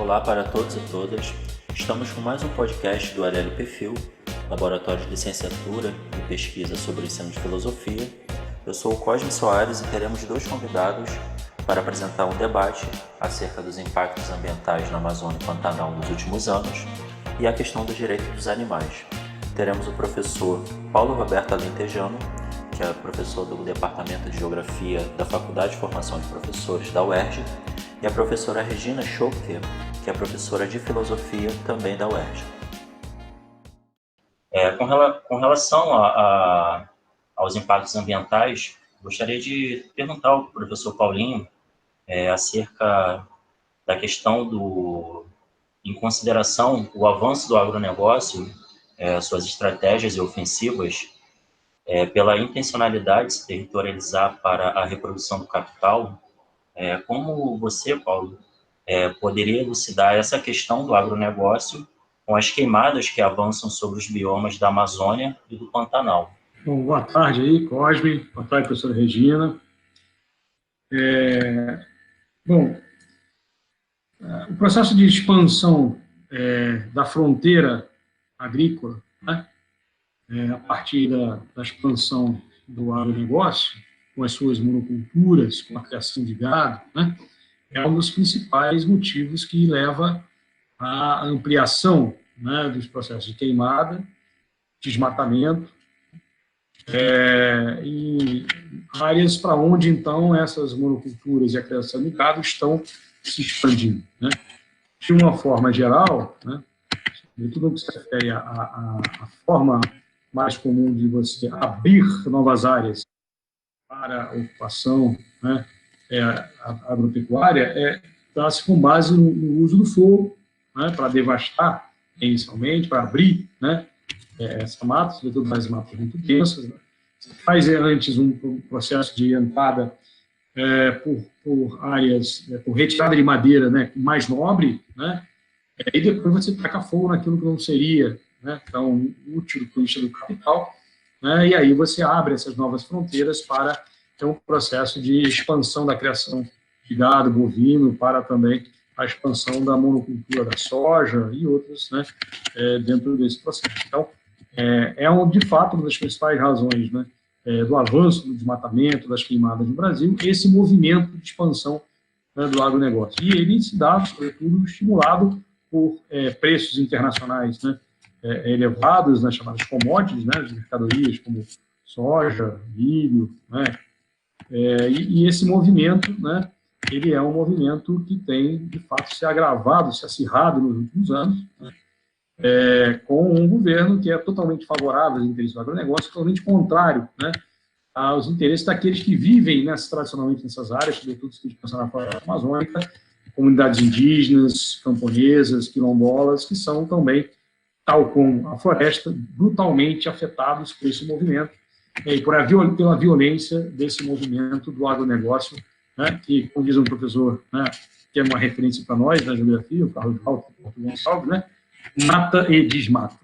Olá para todos e todas. Estamos com mais um podcast do LLPFIL, Laboratório de Licenciatura e Pesquisa sobre o Ensino de Filosofia. Eu sou o Cosme Soares e teremos dois convidados para apresentar um debate acerca dos impactos ambientais na Amazônia e Pantanal nos últimos anos e a questão do direito dos animais. Teremos o professor Paulo Roberto Alentejano, que é professor do Departamento de Geografia da Faculdade de Formação de Professores da UERJ, e a professora Regina Schopke, que é professora de Filosofia também da UERJ. Com relação aos impactos ambientais, gostaria de perguntar ao professor Paulinho acerca da questão em consideração o avanço do agronegócio, suas estratégias e ofensivas, pela intencionalidade de se territorializar para a reprodução do capital. Como você, Paulo, poderia elucidar essa questão do agronegócio com as queimadas que avançam sobre os biomas da Amazônia e do Pantanal? Bom, boa tarde aí, Cosme. Boa tarde, professora Regina. O processo de expansão da fronteira agrícola, né, a partir da expansão do agronegócio, com as suas monoculturas, com a criação de gado, né, é um dos principais motivos que leva à ampliação, né, dos processos de queimada, desmatamento, e áreas para onde, então, essas monoculturas e a criação de gado estão se expandindo, né? De uma forma geral, né, tudo o que se refere à forma mais comum de você abrir novas áreas para a ocupação, né, a agropecuária, dá-se com base no uso do fogo, né, para devastar, inicialmente, para abrir, né, essa mata, sobretudo as matas muito densas, né. Você faz antes um processo de entrada por áreas, por retirada de madeira, né, mais nobre, né, e depois você taca fogo naquilo que não seria, né, tão útil para o do capital, né, e aí você abre essas novas fronteiras para ter um processo de expansão da criação de gado bovino, para também a expansão da monocultura da soja e outras, né, dentro desse processo. Então, de fato, uma das principais razões, né, do avanço do desmatamento, das queimadas no Brasil, esse movimento de expansão, né, do agronegócio. E ele se dá, sobretudo, estimulado por preços internacionais, né, elevados nas chamadas commodities, né, de mercadorias como soja, milho, né, e esse movimento, né, ele é um movimento que tem, de fato, se agravado, se acirrado nos últimos anos, né, com um governo que é totalmente favorável aos interesses do agronegócio, totalmente contrário, né, aos interesses daqueles que vivem tradicionalmente nessas áreas, sobretudo se a gente pensar na floresta amazônica, comunidades indígenas, camponesas, quilombolas, que são também, tal como a floresta, brutalmente afetados por esse movimento e pela violência desse movimento do agronegócio, né, que, como diz um professor, né, que é uma referência para nós na geografia, o Carlos Alto Gonçalves, né, mata e desmata,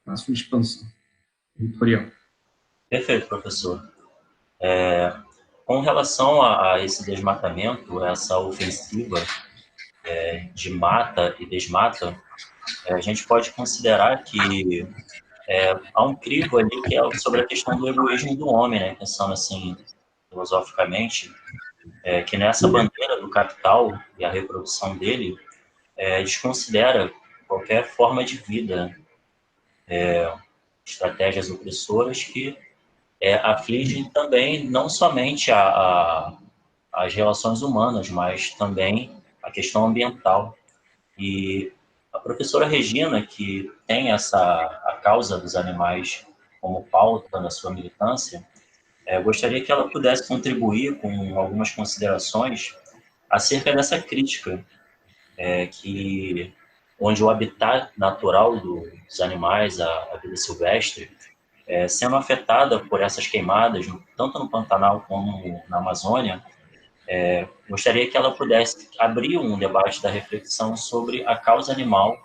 na sua expansão territorial. Perfeito, professor. Com relação a esse desmatamento, essa ofensiva de mata e desmata, a gente pode considerar que há um crivo ali que é sobre a questão do egoísmo do homem, né? Pensando assim, filosoficamente, que nessa bandeira do capital e a reprodução dele, desconsidera qualquer forma de vida, estratégias opressoras que afligem também não somente as relações humanas, mas também a questão ambiental. E a professora Regina, que tem a causa dos animais como pauta na sua militância, gostaria que ela pudesse contribuir com algumas considerações acerca dessa crítica, onde o habitat natural dos animais, a vida silvestre, sendo afetada por essas queimadas, tanto no Pantanal como na Amazônia, gostaria que ela pudesse abrir um debate da reflexão sobre a causa animal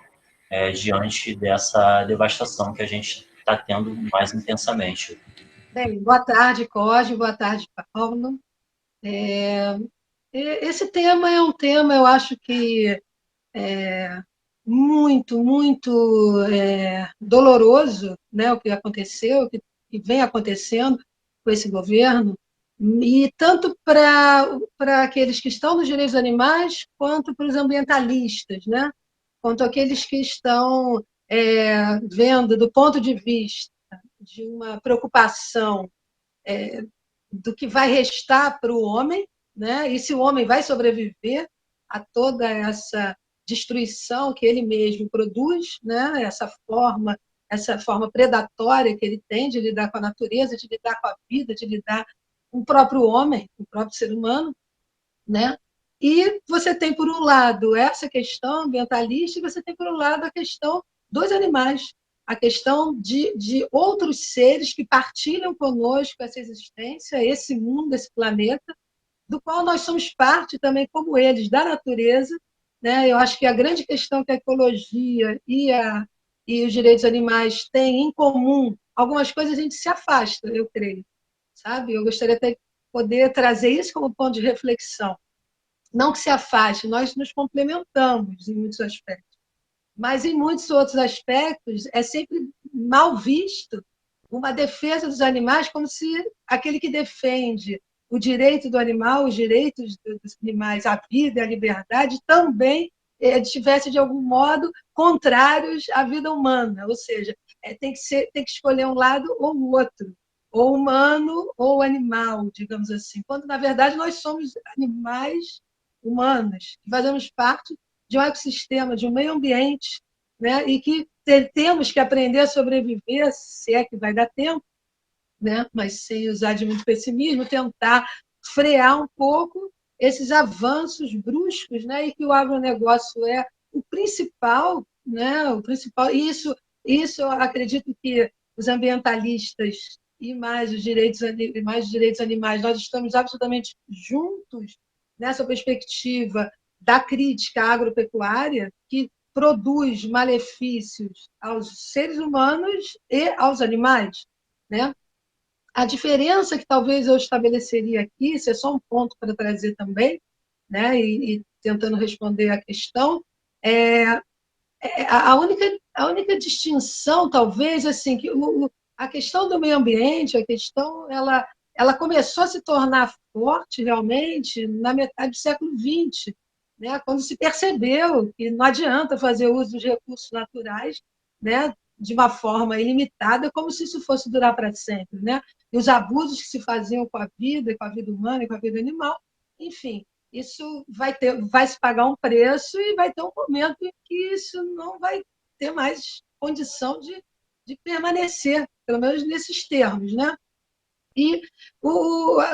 diante dessa devastação que a gente está tendo mais intensamente. Bem, boa tarde, Cosme, boa tarde, Paulo. Esse tema é um tema, eu acho que muito doloroso, né, o que aconteceu, o que vem acontecendo com esse governo, e tanto para aqueles que estão nos direitos dos animais, quanto para os ambientalistas, né, quanto aqueles que estão vendo do ponto de vista de uma preocupação do que vai restar para o homem, né? E se o homem vai sobreviver a toda essa destruição que ele mesmo produz, né? Essa forma predatória que ele tem de lidar com a natureza, de lidar com a vida, de lidar com o próprio homem, com o próprio ser humano, né? E você tem, por um lado, essa questão ambientalista, e você tem, por um lado, a questão dos animais, a questão de outros seres que partilham conosco essa existência, esse mundo, esse planeta, do qual nós somos parte também, como eles, da natureza. Né? Eu acho que a grande questão que a ecologia e os direitos animais têm em comum, algumas coisas a gente se afasta, eu creio. Sabe? Eu gostaria até de poder trazer isso como ponto de reflexão. Não que se afaste, nós nos complementamos em muitos aspectos. Mas em muitos outros aspectos é sempre mal visto uma defesa dos animais como se aquele que defende o direito do animal, os direitos dos animais à vida e à liberdade também estivesse, de algum modo, contrários à vida humana. Ou seja, tem que escolher um lado ou o outro, ou humano ou animal, digamos assim. Quando, na verdade, nós somos animais humanos, que fazemos parte de um ecossistema, de um meio ambiente, né? E que temos que aprender a sobreviver, se é que vai dar tempo, né? Mas sem usar de muito pessimismo, tentar frear um pouco esses avanços bruscos, né? E que o agronegócio é o principal, né? O principal. Isso eu acredito que os ambientalistas e mais os direitos animais, nós estamos absolutamente juntos nessa perspectiva da crítica agropecuária, que produz malefícios aos seres humanos e aos animais, né? A diferença que talvez eu estabeleceria aqui, isso é só um ponto para trazer também, né? E tentando responder a questão, a única distinção, talvez, assim, que a questão do meio ambiente, a questão, ela começou a se tornar forte realmente na metade do século XX, né, quando se percebeu que não adianta fazer uso dos recursos naturais, né, de uma forma ilimitada, como se isso fosse durar para sempre. Né? E os abusos que se faziam com a vida humana e com a vida animal, enfim, isso vai se pagar um preço e vai ter um momento em que isso não vai ter mais condição de permanecer, pelo menos nesses termos. Né? E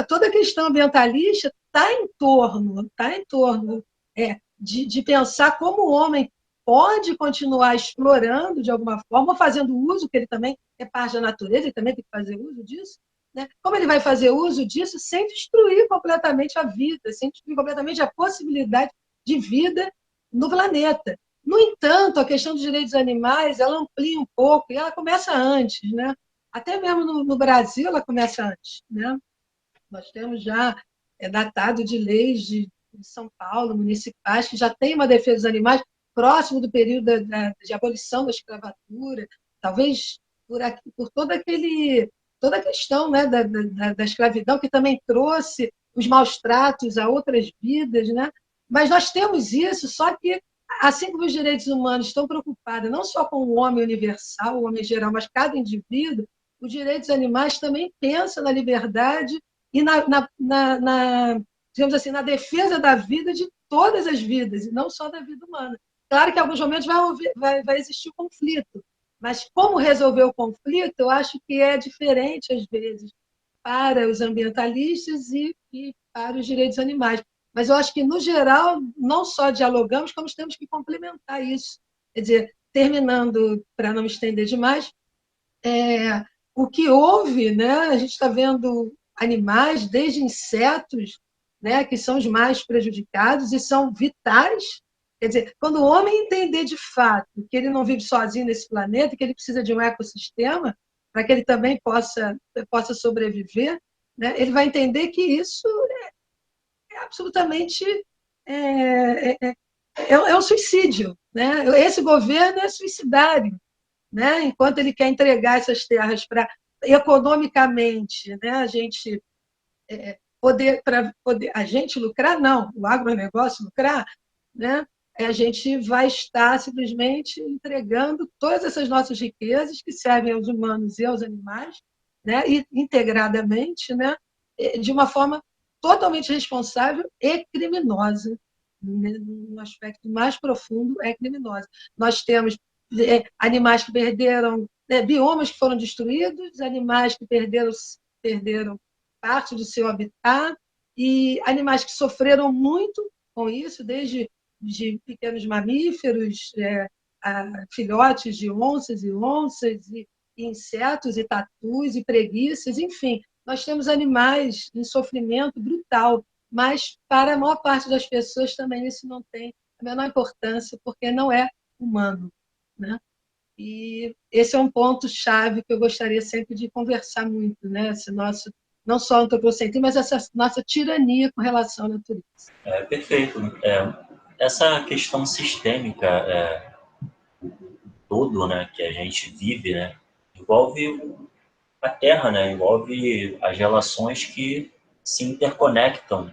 toda a questão ambientalista está em torno de pensar como o homem pode continuar explorando de alguma forma, fazendo uso, que ele também é parte da natureza, ele também tem que fazer uso disso, né? Como ele vai fazer uso disso sem destruir completamente a vida, sem destruir completamente a possibilidade de vida no planeta. No entanto, a questão dos direitos animais, ela amplia um pouco, e ela começa antes, né? Até mesmo no Brasil ela começa antes. Né? Nós temos já datado de leis de São Paulo, municipais, que já tem uma defesa dos animais próximo do período de abolição da escravatura, talvez por toda a questão, né, da escravidão, que também trouxe os maus tratos a outras vidas. Né? Mas nós temos isso, só que, assim como os direitos humanos estão preocupados não só com o homem universal, o homem geral, mas cada indivíduo, os direitos animais também pensam na liberdade e digamos assim, na defesa da vida de todas as vidas, e não só da vida humana. Claro que em alguns momentos vai existir conflito, mas como resolver o conflito, eu acho que é diferente, às vezes, para os ambientalistas e para os direitos animais. Mas eu acho que, no geral, não só dialogamos, como temos que complementar isso. Quer dizer, terminando, para não me estender demais, o que houve, né? A gente está vendo animais, desde insetos, né, que são os mais prejudicados e são vitais. Quer dizer, quando o homem entender de fato que ele não vive sozinho nesse planeta, que ele precisa de um ecossistema para que ele também possa sobreviver, né, ele vai entender que isso é absolutamente é um suicídio, né? Esse governo é suicidário, né? Enquanto ele quer entregar essas terras para economicamente, né, a gente poder a gente lucrar, não, o agronegócio lucrar, né? A gente vai estar simplesmente entregando todas essas nossas riquezas que servem aos humanos e aos animais, né? E integradamente, né? De uma forma totalmente responsável e criminosa, né? No aspecto mais profundo, é criminosa. Nós temos animais que perderam, né, biomas que foram destruídos, animais que perderam parte do seu habitat, e animais que sofreram muito com isso, desde de pequenos mamíferos, filhotes de onças, e insetos, e tatus, e preguiças, enfim. Nós temos animais em sofrimento brutal, mas para a maior parte das pessoas também isso não tem a menor importância, porque não é humano, né? E esse é um ponto-chave que eu gostaria sempre de conversar muito, né? Esse nosso, não só o antropocentrismo, mas essa nossa tirania com relação à natureza. Perfeito. Essa questão sistêmica todo, né, que a gente vive, né, envolve a Terra, né, envolve as relações que se interconectam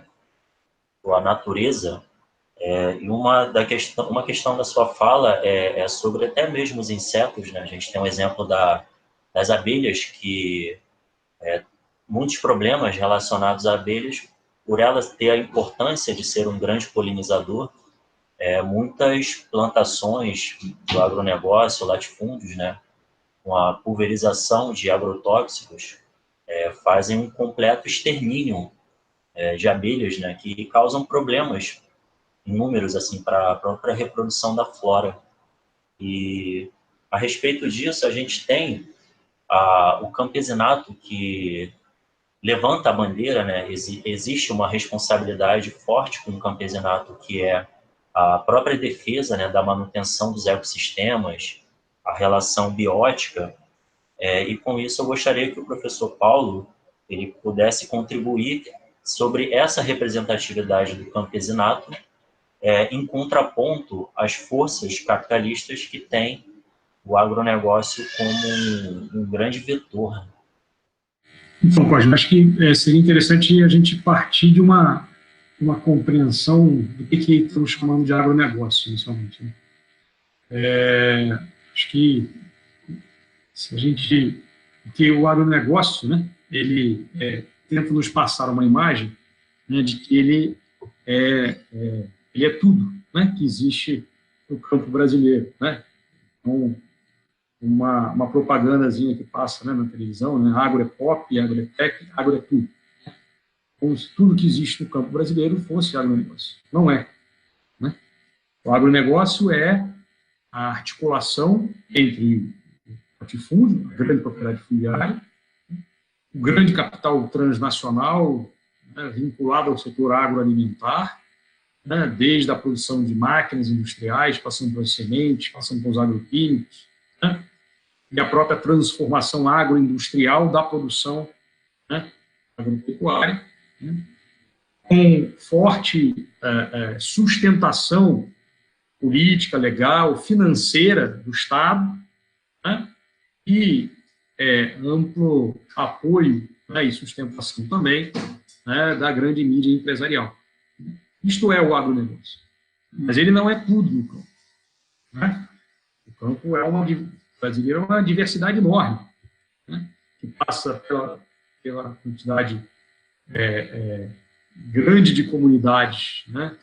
com a natureza. E uma questão da sua fala é sobre até mesmo os insetos, né? A gente tem um exemplo das abelhas, que muitos problemas relacionados a abelhas, por elas ter a importância de ser um grande polinizador, muitas plantações do agronegócio, latifúndios, né, com a pulverização de agrotóxicos, fazem um completo extermínio de abelhas, né, que causam problemas inúmeros assim, para a própria reprodução da flora. E a respeito disso, a gente tem o campesinato, que levanta a bandeira, né? Existe uma responsabilidade forte com o campesinato, que é a própria defesa, né, da manutenção dos ecossistemas, a relação biótica, e com isso eu gostaria que o professor Paulo ele pudesse contribuir sobre essa representatividade do campesinato, em contraponto às forças capitalistas que têm o agronegócio como um grande vetor. Então, Cosme, acho que seria interessante a gente partir de uma compreensão do que estamos chamando de agronegócio, inicialmente. Né? Acho que se a gente... Porque o agronegócio, né, ele tenta nos passar uma imagem, né, de que ele é tudo, né, que existe no campo brasileiro. Né? Então, uma propagandazinha que passa, né, na televisão, né, agro é pop, agro é tech, agro é tudo. Como se tudo que existe no campo brasileiro fosse agronegócio. Não é. Né? O agronegócio é a articulação entre o latifúndio, a grande propriedade fundiária, o grande capital transnacional, né, vinculado ao setor agroalimentar, né, desde a produção de máquinas industriais, passando pelas sementes, passando pelos agroquímicos, né, e a própria transformação agroindustrial da produção, né, agropecuária, né, com forte sustentação política, legal, financeira do Estado, né, e amplo apoio, né, e sustentação também, né, da grande mídia empresarial. Isto é o agronegócio. Mas ele não é tudo no campo. Né? O campo brasileiro é uma diversidade enorme, né, que passa pela quantidade grande de comunidades, né,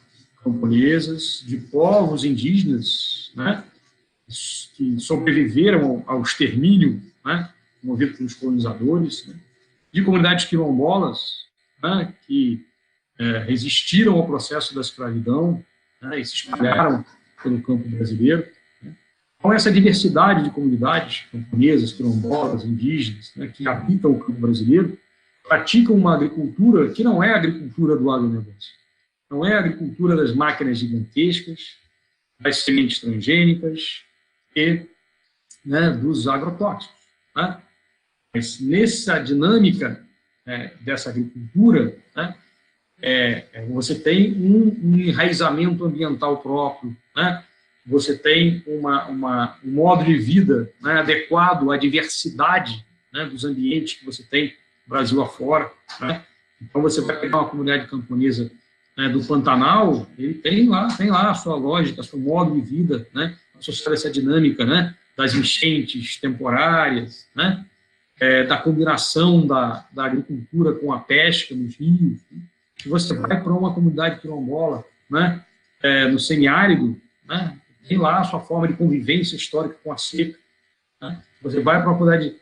camponesas, de povos indígenas, né, que sobreviveram ao extermínio, né, movido pelos colonizadores, né, de comunidades quilombolas, né, que resistiram ao processo da escravidão, né, e se espalharam pelo campo brasileiro. Né. Então, essa diversidade de comunidades camponesas, quilombolas, indígenas, né, que habitam o campo brasileiro, praticam uma agricultura que não é a agricultura do agronegócio. Não é a agricultura das máquinas gigantescas, das sementes transgênicas e, né, dos agrotóxicos. Né? Mas nessa dinâmica dessa agricultura, né, você tem um enraizamento ambiental próprio, né? Você tem um modo de vida, né, adequado à diversidade, né, dos ambientes que você tem Brasil afora, né? Então, você vai pegar uma comunidade camponesa, né, do Pantanal, ele tem lá a sua lógica, o seu modo de vida, né, associado a essa dinâmica, né, das enchentes temporárias, né, da combinação da agricultura com a pesca nos rios. Se você vai para uma comunidade quilombola, né, no semiárido, né, tem lá a sua forma de convivência histórica com a seca. Né? Você vai para uma comunidade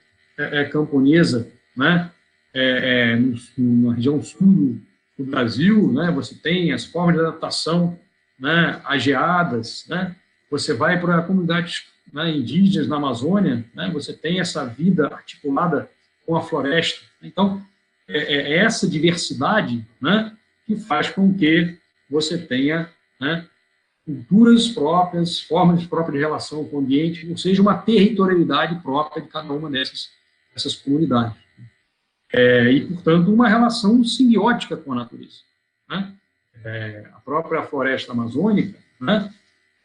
camponesa, né, na região sul do Brasil, né, você tem as formas de adaptação, né, às geadas, né? Você vai para comunidades, né, indígenas na Amazônia, né, você tem essa vida articulada com a floresta. Então, essa diversidade, né, que faz com que você tenha, né, culturas próprias, formas próprias de relação com o ambiente, ou seja, uma territorialidade própria de cada uma dessas comunidades. E, portanto, uma relação simbiótica com a natureza. Né? A própria floresta amazônica, né,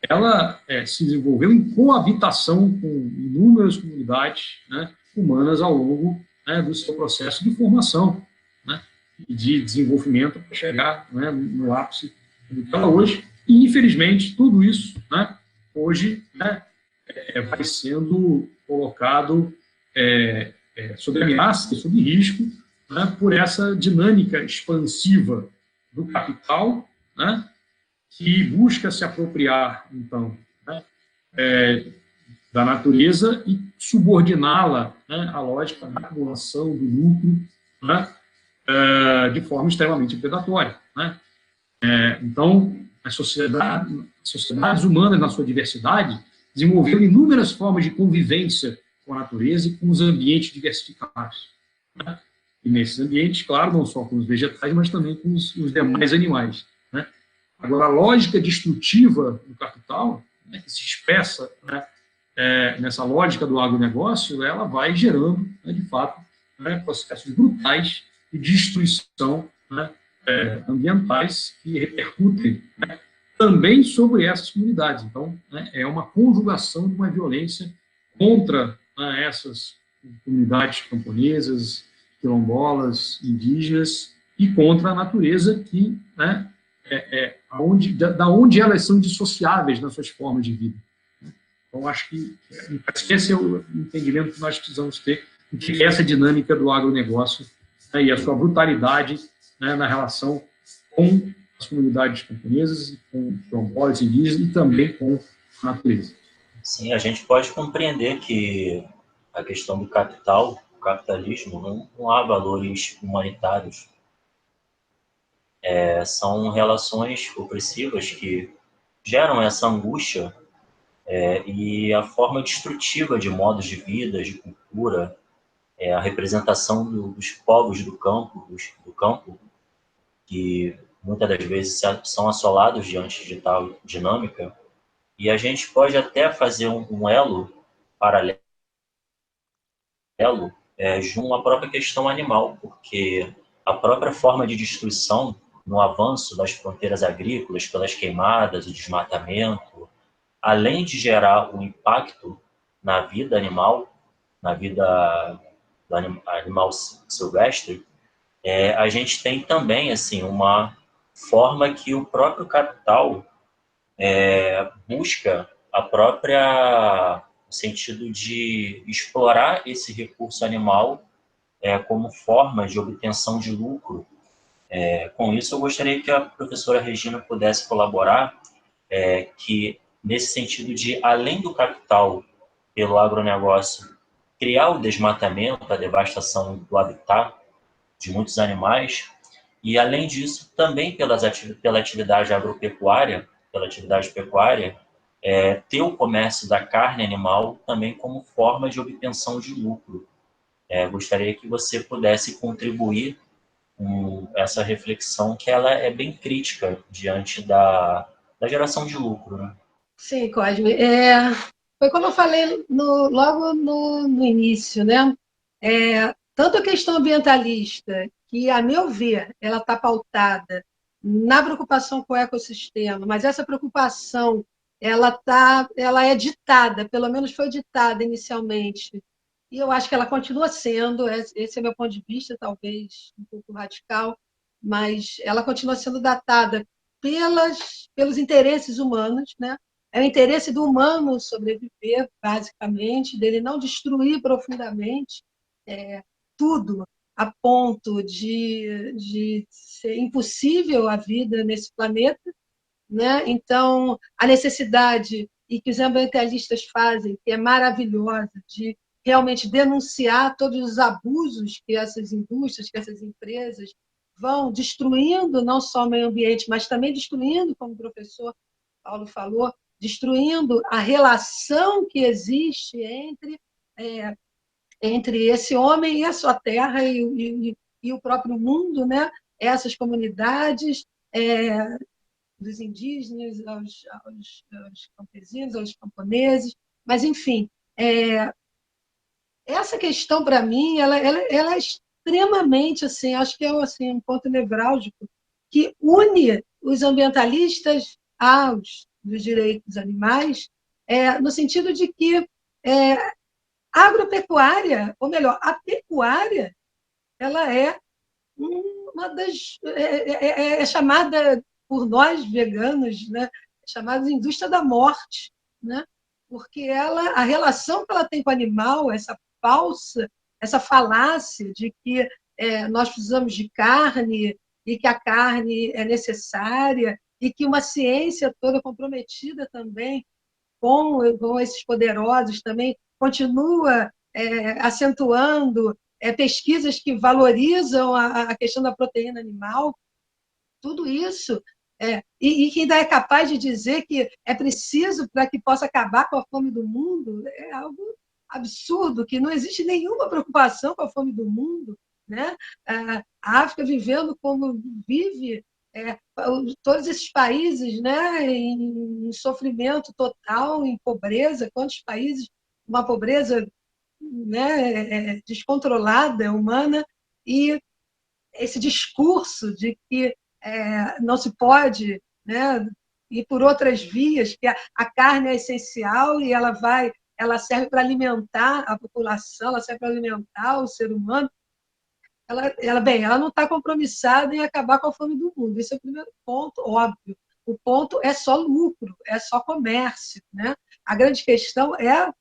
ela se desenvolveu em coabitação com inúmeras comunidades, né, humanas ao longo, né, do seu processo de formação, né, e de desenvolvimento para chegar, né, no ápice do que ela hoje. E, infelizmente, tudo isso, né, hoje, né, vai sendo colocado sob ameaça, sob risco, né, por essa dinâmica expansiva do capital, né, que busca se apropriar, então, né, da natureza e subordiná-la, né, à lógica da acumulação do lucro, né, de forma extremamente predatória. Né? Então, as sociedades humanas, na sua diversidade, desenvolveram inúmeras formas de convivência com a natureza e com os ambientes diversificados. Né? E nesses ambientes, claro, não só com os vegetais, mas também com os demais animais. Né? Agora, a lógica destrutiva do capital, né, que se expressa, né, nessa lógica do agronegócio, ela vai gerando, né, de fato, né, processos brutais de destruição, né, ambientais que repercutem, né, também sobre essas comunidades. Então, né, é uma conjugação de uma violência contra, né, essas comunidades camponesas, quilombolas, indígenas, e contra a natureza que, né, da onde elas são dissociáveis nas suas formas de vida. Então, acho que esse é o entendimento que nós precisamos ter do que é essa dinâmica do agronegócio, né, e a sua brutalidade, né, na relação com as comunidades camponesas, com os quilombolas, indígenas e também com a natureza. Sim, a gente pode compreender que a questão do capital, o capitalismo, não há valores humanitários. São relações opressivas que geram essa angústia e a forma destrutiva de modos de vida, de cultura, a representação dos povos do campo, que muitas das vezes são assolados diante de tal dinâmica, e a gente pode até fazer um elo paralelo junto à própria questão animal, porque a própria forma de destruição no avanço das fronteiras agrícolas, pelas queimadas, o desmatamento, além de gerar um impacto na vida animal, na vida do animal silvestre, a gente tem também assim, uma forma que o próprio capital busca o sentido de explorar esse recurso animal como forma de obtenção de lucro. Com isso, eu gostaria que a professora Regina pudesse colaborar, que nesse sentido de, além do capital pelo agronegócio, criar o desmatamento, a devastação do habitat de muitos animais, e além disso, também pela atividade agropecuária, ter o comércio da carne animal também como forma de obtenção de lucro. Gostaria que você pudesse contribuir com essa reflexão, que ela é bem crítica diante da geração de lucro, né? Sim, Cosme. Foi como eu falei logo no início, né? Tanto a questão ambientalista que, a meu ver, ela está pautada na preocupação com o ecossistema, mas essa preocupação ela é ditada, pelo menos foi ditada inicialmente, e eu acho que ela continua sendo, esse é meu ponto de vista, talvez um pouco radical, mas ela continua sendo datada pelos interesses humanos, né? É o interesse do humano sobreviver, basicamente, dele não destruir profundamente tudo a ponto de ser impossível a vida nesse planeta, né? Então, a necessidade, e que os ambientalistas fazem, que é maravilhosa, de realmente denunciar todos os abusos que essas indústrias, que essas empresas vão destruindo, não só o meio ambiente, mas também destruindo, como o professor Paulo falou, destruindo a relação que existe entre esse homem e a sua terra e o próprio mundo, né? Essas comunidades, dos indígenas aos campesinos, aos camponeses, mas, enfim, essa questão, para mim, ela é extremamente, assim, acho que é assim, um ponto nevrálgico que une os ambientalistas dos direitos dos animais, no sentido de que a agropecuária, ou melhor, a pecuária, ela é uma das chamada por nós veganos, né, chamada de indústria da morte, né, porque a relação que ela tem com o animal, essa falácia de que nós precisamos de carne e que a carne é necessária e que uma ciência toda comprometida também com esses poderosos também continua acentuando pesquisas que valorizam a questão da proteína animal, tudo isso, e que ainda é capaz de dizer que é preciso para que possa acabar com a fome do mundo, é algo absurdo, que não existe nenhuma preocupação com a fome do mundo, né? A África vivendo como vive, todos esses países, né, em sofrimento total, em pobreza, quantos países, uma pobreza, né, descontrolada, humana, e esse discurso de que não se pode, né, ir por outras vias, que a carne é essencial e ela serve para alimentar a população, ela serve para alimentar o ser humano. Ela não está compromissada em acabar com a fome do mundo. Esse é o primeiro ponto, óbvio. O ponto é só lucro, é só comércio, né? A grande questão é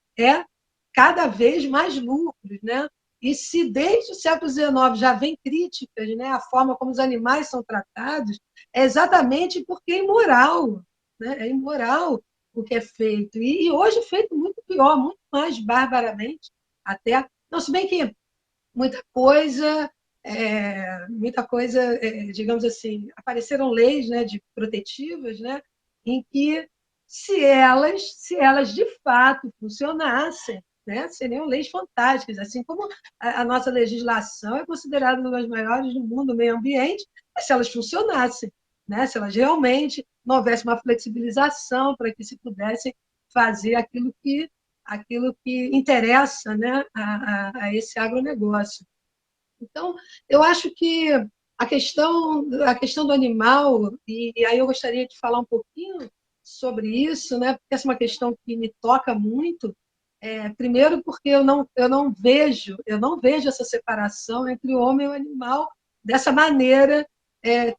cada vez mais lucros, né? E se desde o século XIX já vem críticas, né, à forma como os animais são tratados, é exatamente porque é imoral, né? É imoral o que é feito. E hoje é feito muito pior, muito mais barbaramente, até. Não, se bem que muita coisa, digamos assim, apareceram leis, né, de protetivas, né, em que, se elas de fato funcionassem, né, seriam leis fantásticas, assim como a nossa legislação é considerada uma das maiores do mundo, o meio ambiente, mas se elas funcionassem, né, se elas realmente não houvesse uma flexibilização para que se pudesse fazer aquilo que interessa, né, a esse agronegócio. Então, eu acho que a questão do animal, e aí eu gostaria de falar um pouquinho sobre isso, né? Porque essa é uma questão que me toca muito. Primeiro, porque eu não vejo essa separação entre o homem e o animal dessa maneira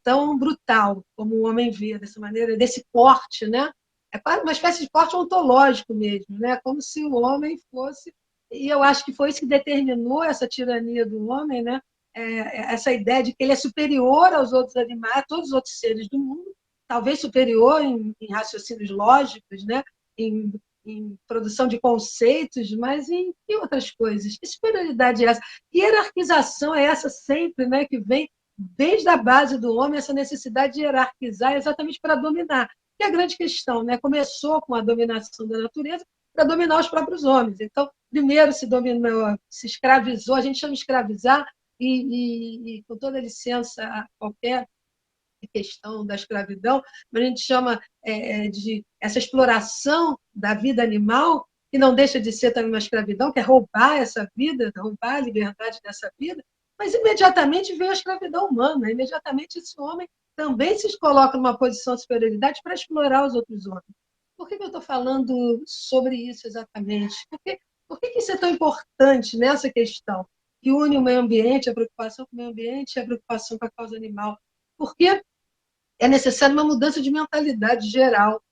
tão brutal, como o homem vê, dessa maneira, desse corte, né? É quase uma espécie de corte ontológico mesmo, né? Como se o homem fosse. E eu acho que foi isso que determinou essa tirania do homem, né? Essa ideia de que ele é superior aos outros animais, a todos os outros seres do mundo, talvez superior em raciocínios lógicos, né? em produção de conceitos, mas em outras coisas. Que superioridade é essa? Que hierarquização é essa sempre, né? Que vem desde a base do homem, essa necessidade de hierarquizar exatamente para dominar. Que é a grande questão, né? Começou com a dominação da natureza para dominar os próprios homens. Então, primeiro se dominou, se escravizou, a gente chama de escravizar, e com toda licença a qualquer questão da escravidão, mas a gente chama de essa exploração da vida animal, que não deixa de ser também uma escravidão, que é roubar essa vida, roubar a liberdade dessa vida, Mas imediatamente veio a escravidão humana, imediatamente esse homem também se coloca numa posição de superioridade para explorar os outros homens. Por que eu estou falando sobre isso exatamente? Por que isso é tão importante nessa questão que une o meio ambiente, a preocupação com o meio ambiente e a preocupação com a causa animal? Porque é necessária uma mudança de mentalidade geral,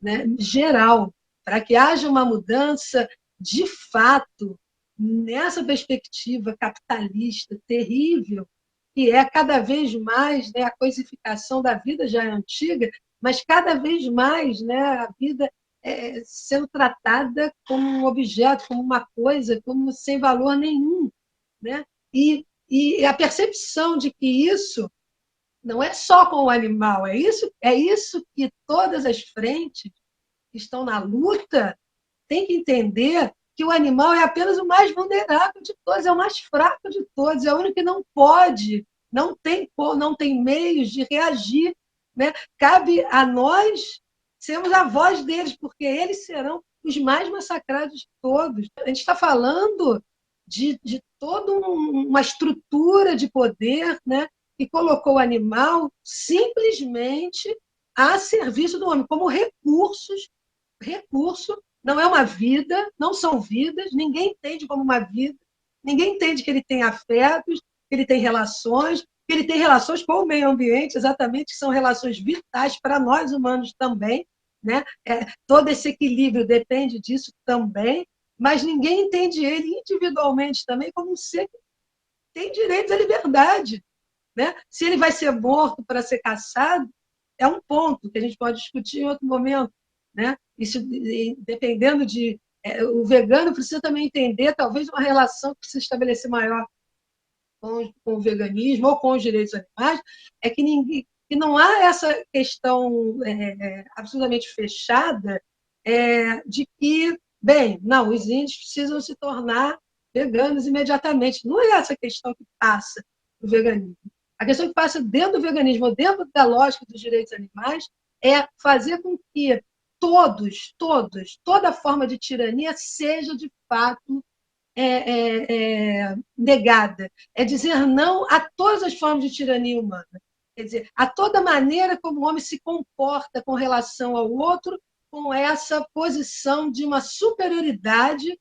né? Geral, para que haja uma mudança de fato nessa perspectiva capitalista terrível, que é cada vez mais, né, a coisificação da vida já é antiga, mas cada vez mais, né, a vida sendo tratada como um objeto, como uma coisa, como sem valor nenhum, né? E a percepção de que isso não é só com o animal, é isso que todas as frentes que estão na luta têm que entender, que o animal é apenas o mais vulnerável de todos, é o mais fraco de todos, é o único que não pode, não tem meios de reagir, né? Cabe a nós sermos a voz deles, porque eles serão os mais massacrados de todos. A gente está falando de toda uma estrutura de poder, né, que colocou o animal simplesmente a serviço do homem, como recurso, não é uma vida, não são vidas, ninguém entende como uma vida, ninguém entende que ele tem afetos, que ele tem relações, que ele tem relações com o meio ambiente, exatamente, que são relações vitais para nós humanos também, né? Todo esse equilíbrio depende disso também, mas ninguém entende ele individualmente também como um ser que tem direito à liberdade, né? Se ele vai ser morto para ser caçado, é um ponto que a gente pode discutir em outro momento, né? Isso, dependendo de... o vegano precisa também entender, talvez, uma relação que precisa estabelecer maior com o veganismo ou com os direitos animais, é que não há essa questão absolutamente fechada de que, bem, não, os índios precisam se tornar veganos imediatamente. Não é essa questão que passa no veganismo. A questão que passa dentro do veganismo, dentro da lógica dos direitos animais, é fazer com que toda forma de tirania seja, de fato, negada. É dizer não a todas as formas de tirania humana. Quer dizer, a toda maneira como o homem se comporta com relação ao outro, com essa posição de uma superioridade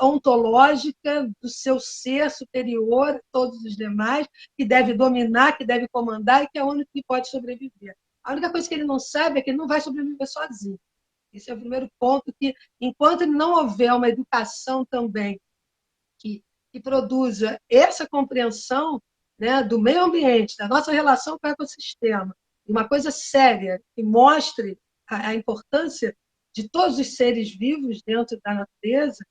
ontológica do seu ser superior a todos os demais, que deve dominar, que deve comandar e que é o único que pode sobreviver. A única coisa que ele não sabe é que ele não vai sobreviver sozinho. Esse é o primeiro ponto, que enquanto não houver uma educação também que produza essa compreensão, né, do meio ambiente, da nossa relação com o ecossistema, uma coisa séria, que mostre a importância de todos os seres vivos dentro da natureza,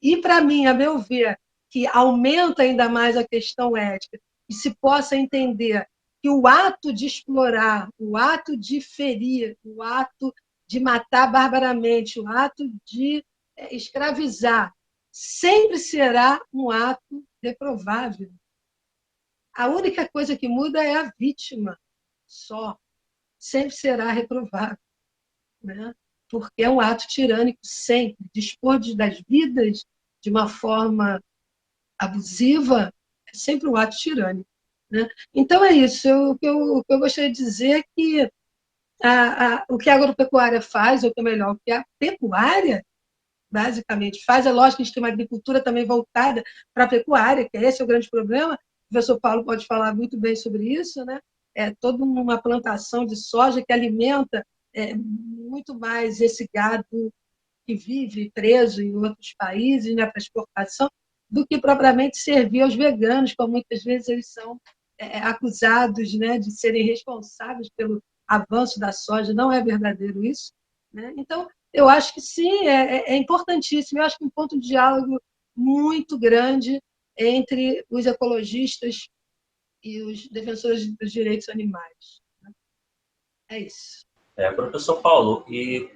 e, para mim, a meu ver, que aumenta ainda mais a questão ética, e se possa entender que o ato de explorar, o ato de ferir, o ato de matar barbaramente, o ato de escravizar, sempre será um ato reprovável. A única coisa que muda é a vítima, só. Sempre será reprovável, né? Porque é um ato tirânico sempre. Dispor das vidas de uma forma abusiva é sempre um ato tirânico, né? Então é isso. O que eu gostaria de dizer é que o que a agropecuária faz, ou que é melhor, o que a pecuária basicamente faz. É lógico que a gente tem uma agricultura também voltada para a pecuária, que esse é o grande problema. O professor Paulo pode falar muito bem sobre isso, né? É toda uma plantação de soja que alimenta muito mais esse gado que vive preso em outros países, né, para exportação, do que propriamente servir aos veganos, como muitas vezes eles são acusados, né, de serem responsáveis pelo avanço da soja. Não é verdadeiro isso, né? Então, eu acho que sim, é importantíssimo. Eu acho que um ponto de diálogo muito grande entre os ecologistas e os defensores dos direitos animais. É isso. Professor Paulo, e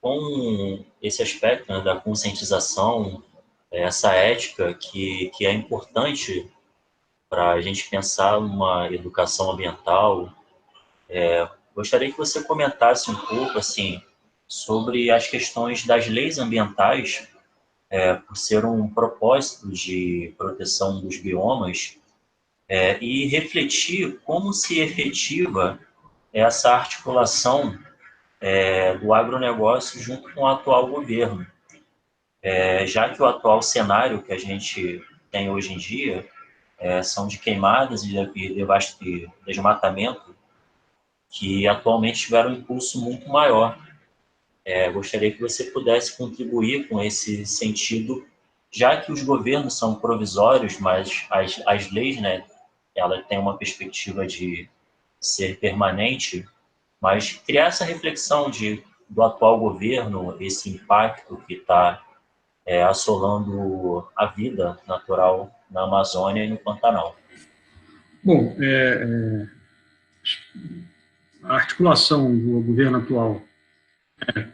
com esse aspecto, né, da conscientização, essa ética que é importante para a gente pensar uma educação ambiental, gostaria que você comentasse um pouco assim sobre as questões das leis ambientais por ser um propósito de proteção dos biomas, e refletir como se efetiva essa articulação do agronegócio junto com o atual governo. Já que o atual cenário que a gente tem hoje em dia são de queimadas e desmatamento, que atualmente tiveram um impulso muito maior. Gostaria que você pudesse contribuir com esse sentido, já que os governos são provisórios, mas as leis, né, ela tem uma perspectiva de ser permanente, mas criar essa reflexão do atual governo, esse impacto que está assolando a vida natural na Amazônia e no Pantanal. Bom, a articulação do governo atual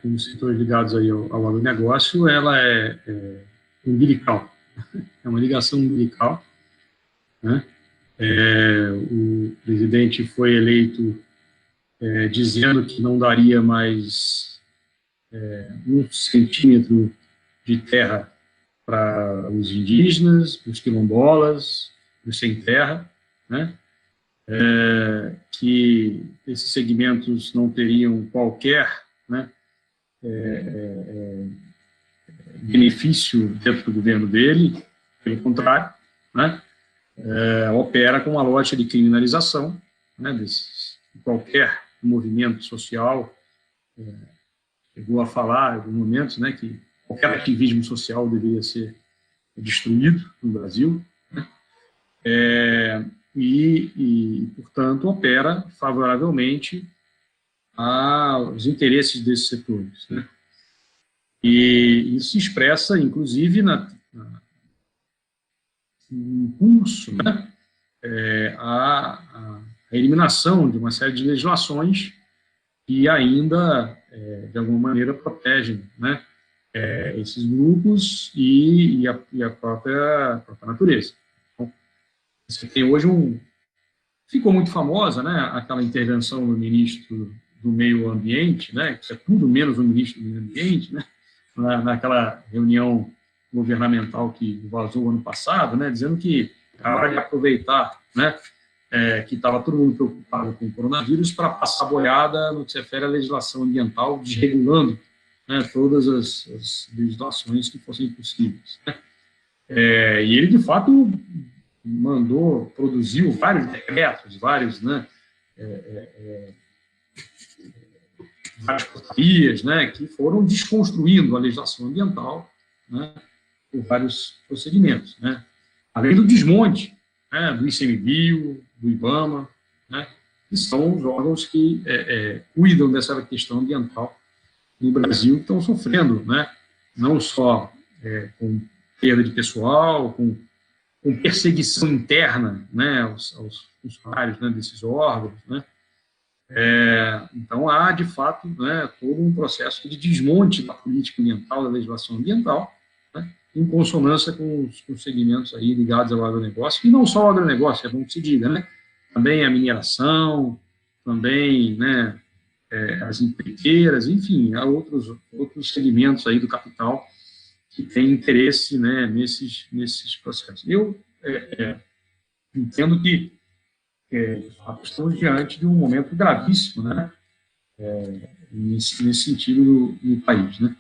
com os setores ligados aí ao agronegócio, ela é umbilical, é uma ligação umbilical, né? O presidente foi eleito dizendo que não daria mais 1 centímetro de terra para os indígenas, para os quilombolas, os sem terra, né? Que esses segmentos não teriam qualquer, né, benefício dentro do governo dele, pelo contrário, né, opera com uma lógica de criminalização, né, de qualquer movimento social. Chegou a falar em alguns momentos, né, que qualquer ativismo social deveria ser destruído no Brasil, né, portanto, opera favoravelmente aos interesses desses setores, né? E isso se expressa, inclusive, no impulso, né, a eliminação de uma série de legislações que ainda, de alguma maneira, protegem, né, esses grupos e a própria natureza. Então, você tem hoje ficou muito famosa, né, aquela intervenção do ministro do Meio Ambiente, né, que é tudo menos o ministro do Meio Ambiente, né, naquela reunião governamental que vazou ano passado, né, dizendo que a hora de aproveitar, né, que estava todo mundo preocupado com o coronavírus, para passar boiada no que se refere à legislação ambiental, desregulando, né, todas as legislações que fossem possíveis, né. E ele, de fato, produziu vários decretos, várias portarias, né, que foram desconstruindo a legislação ambiental, né, por vários procedimentos, né, além do desmonte, né, do ICMBio, do IBAMA, né, que são os órgãos que cuidam dessa questão ambiental no Brasil, que estão sofrendo, né, não só com perda de pessoal, com perseguição interna, né, aos funcionários, né, desses órgãos, né. Então, há, de fato, né, todo um processo de desmonte da política ambiental, da legislação ambiental, né, em consonância com os segmentos aí ligados ao agronegócio, e não só ao agronegócio, é bom que se diga, né, também a mineração, também, né, as empreiteiras, enfim, há outros segmentos aí do capital que têm interesse, né, nesses processos. Eu entendo que de fato, estamos diante de um momento gravíssimo, né, nesse sentido no país, né.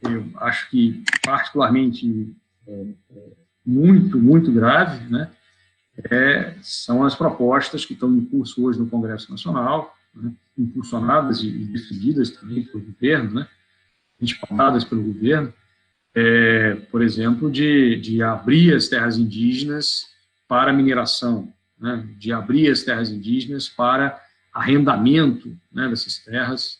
Eu acho que particularmente muito grave, né, são as propostas que estão em curso hoje no Congresso Nacional, né, impulsionadas e defendidas também pelo governo, né, respaldadas pelo governo, por exemplo, de abrir as terras indígenas para mineração, né, de abrir as terras indígenas para arrendamento, né, dessas terras,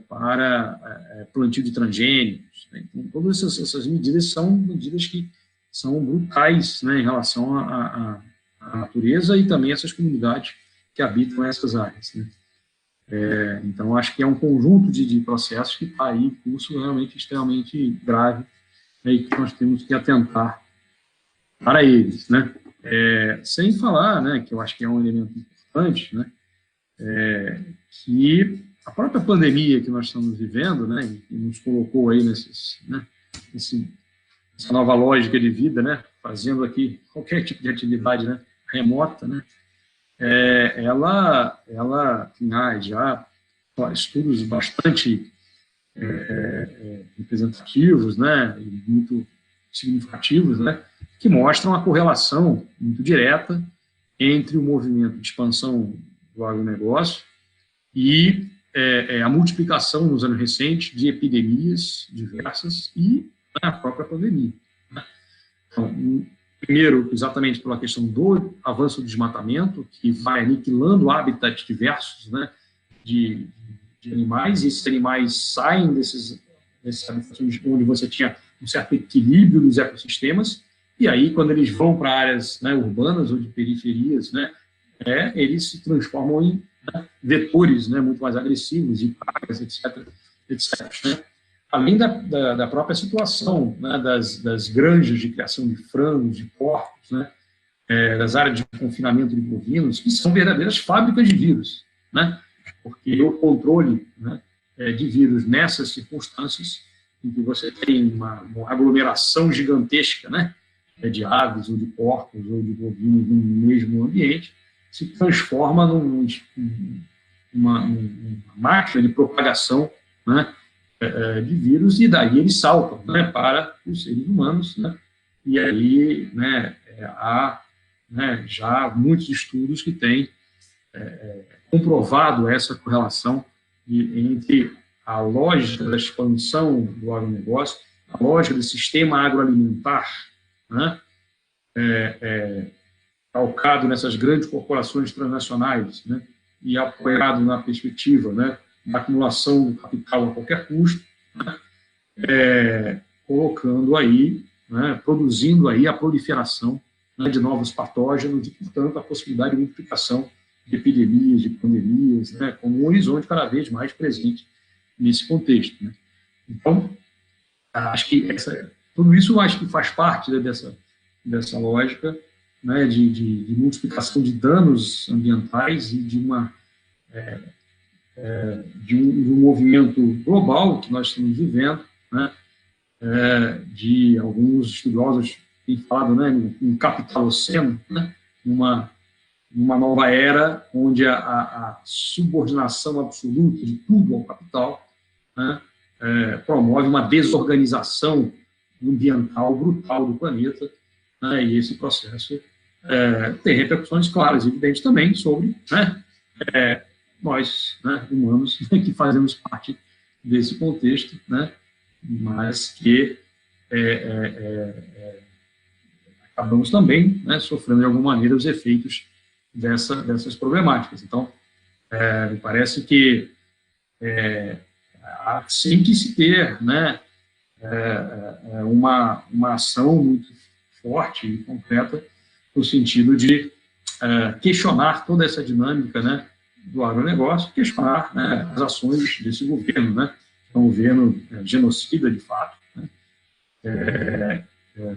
para plantio de transgênicos, né. Então, todas essas medidas são medidas que são brutais, né, em relação à natureza e também essas comunidades que habitam essas áreas, né. Então, acho que é um conjunto de processos que está aí em curso realmente extremamente grave, né, e que nós temos que atentar para eles, né. Sem falar, né, que eu acho que é um elemento importante, né, que a própria pandemia que nós estamos vivendo, né, e nos colocou aí essa nova lógica de vida, né, fazendo aqui qualquer tipo de atividade, né, remota, né, ela tem já estudos bastante representativos, né, e muito significativos, né, que mostram a correlação muito direta entre o movimento de expansão do agronegócio e a multiplicação nos anos recentes de epidemias diversas e a própria pandemia. Né? Então, primeiro, exatamente pela questão do avanço do desmatamento, que vai aniquilando habitats diversos, né, de animais, e esses animais saem desses habitats onde você tinha um certo equilíbrio nos ecossistemas, e aí, quando eles vão para áreas, né, urbanas ou de periferias, né, eles se transformam em, né, vetores, né, muito mais agressivos, de pragas, etc. Né? Além da própria situação, né, das granjas de criação de frangos, de porcos, né, das áreas de confinamento de bovinos, que são verdadeiras fábricas de vírus, né? Porque o controle, né, de vírus nessas circunstâncias, em que você tem uma aglomeração gigantesca, né, de aves, ou de porcos, ou de bovinos no mesmo ambiente, se transforma numa máquina de propagação, né, de vírus, e daí eles saltam, né, para os seres humanos, né, e aí, né, há, né, já muitos estudos que têm comprovado essa correlação entre a lógica da expansão do agronegócio, a lógica do sistema agroalimentar, né, calcado nessas grandes corporações transnacionais, né, e apoiado na perspectiva, né, da acumulação do capital a qualquer custo, né, colocando aí, né, produzindo aí a proliferação, né, de novos patógenos e, portanto, a possibilidade de multiplicação de epidemias, de pandemias, né, como um horizonte cada vez mais presente nesse contexto. Né. Então, acho que tudo isso acho que faz parte, né, dessa lógica, né, de multiplicação de danos ambientais e de um movimento global que nós estamos vivendo, né, de alguns estudiosos têm falado, né, um capitaloceno, né, numa nova era onde a subordinação absoluta de tudo ao capital, né, promove uma desorganização ambiental brutal do planeta, né, e esse processo tem repercussões claras e evidentes também sobre, né, nós, né, humanos, que fazemos parte desse contexto, né, mas que acabamos também, né, sofrendo de alguma maneira os efeitos dessas problemáticas. Então, me parece que há sim que se ter, né, uma ação muito forte e concreta no sentido de questionar toda essa dinâmica, né, do agronegócio, questionar, né, as ações desse governo, né, que é um governo genocida de fato, né,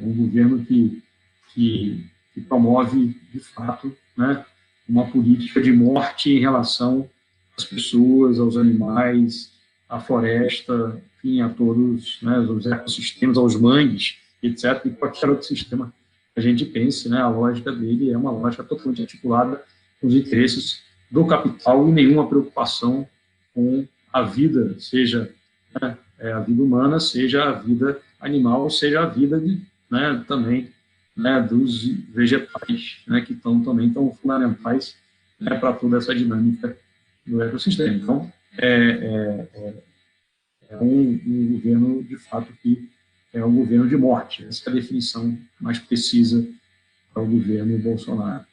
um governo que promove de fato, né, uma política de morte em relação às pessoas, aos animais, à floresta, enfim, a todos, né, os ecossistemas, aos mangues, etc., e qualquer outro sistema que a gente pense, né, a lógica dele é uma lógica totalmente articulada com os interesses do capital e nenhuma preocupação com a vida, seja, né, a vida humana, seja a vida animal, seja a vida né, também, né, dos vegetais, né, que também tão fundamentais, né, para toda essa dinâmica do ecossistema. Então, um governo, de fato, que é um governo de morte. Essa é a definição mais precisa para o governo Bolsonaro.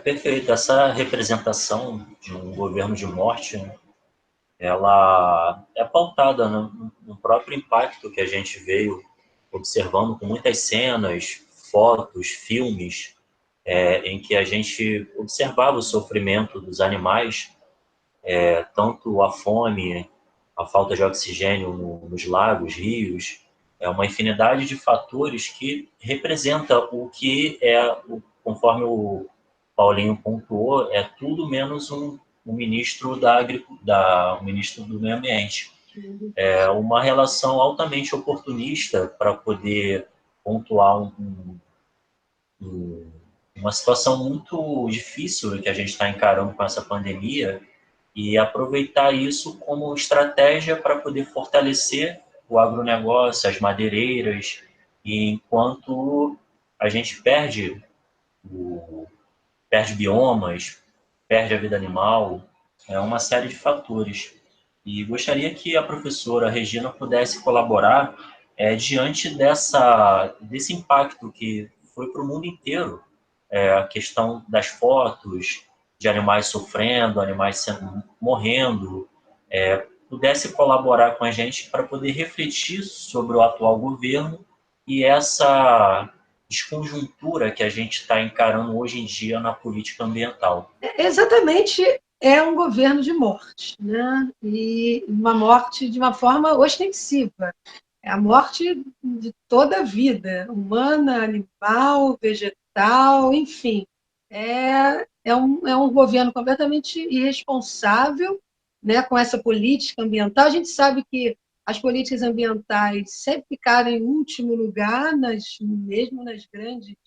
Perfeito. Essa representação de um governo de morte, né, ela é pautada no próprio impacto que a gente veio observando com muitas cenas, fotos, filmes, em que a gente observava o sofrimento dos animais, tanto a fome, a falta de oxigênio nos lagos, rios, uma infinidade de fatores que representa o que conforme o Paulinho pontuou, é tudo menos o ministro o ministro do Meio Ambiente. É uma relação altamente oportunista para poder pontuar uma situação muito difícil que a gente está encarando com essa pandemia e aproveitar isso como estratégia para poder fortalecer o agronegócio, as madeireiras, e enquanto a gente perde biomas, perde a vida animal, é uma série de fatores. E gostaria que a professora Regina pudesse colaborar diante desse impacto que foi para o mundo inteiro, a questão das fotos de animais sofrendo, morrendo, pudesse colaborar com a gente para poder refletir sobre o atual governo e essa desconjuntura que a gente está encarando hoje em dia na política ambiental. Exatamente, é um governo de morte, né? E uma morte de uma forma ostensiva. É a morte de toda a vida, humana, animal, vegetal, enfim. É um governo completamente irresponsável, né, com essa política ambiental. A gente sabe que as políticas ambientais sempre ficaram em último lugar, mesmo nas grandes